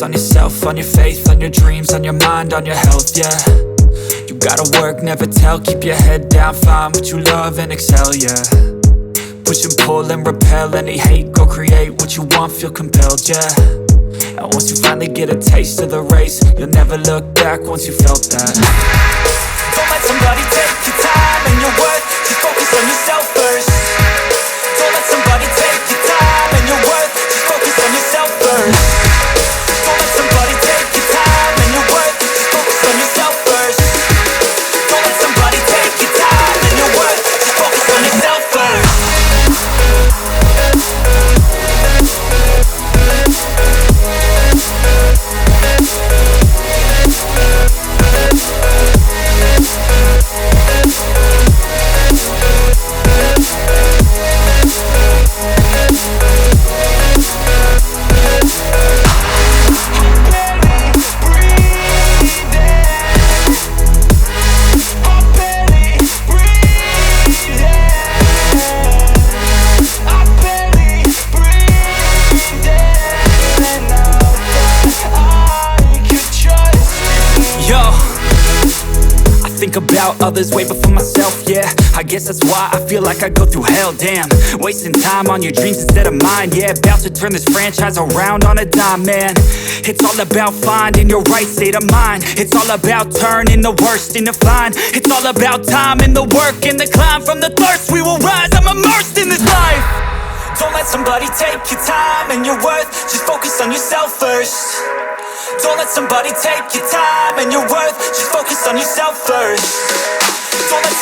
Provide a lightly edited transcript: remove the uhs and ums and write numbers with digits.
focus on yourself, on your faith, on your dreams, on your mind, on your health, yeah. You gotta work, never tell, keep your head down, find what you love and excel, yeah. Push and pull and repel any hate, go create what you want, feel compelled, yeah. And once you finally get a taste of the race, you'll never look back once you felt that. Don't let somebody take your time and your worth, just focus on yourself first. Don't let somebody take your time and your worth, just focus on yourself first. Don't let somebody take your time and your worth, just focus on yourself first. Don't let somebody take your time and your worth, just focus on yourself first. Think about others way before myself, yeah. I guess that's why I feel like I go through hell, damn. Wasting time on your dreams instead of mine, yeah. About to turn this franchise around on a dime, man. It's all about finding your right state of mind. It's all about turning the worst into fine. It's all about time and the work and the climb. From the thirst we will rise, I'm immersed in this life. Don't let somebody take your time and your worth, just focus on yourself first. Don't let somebody take your time and your worth, just focus on yourself first. Don't let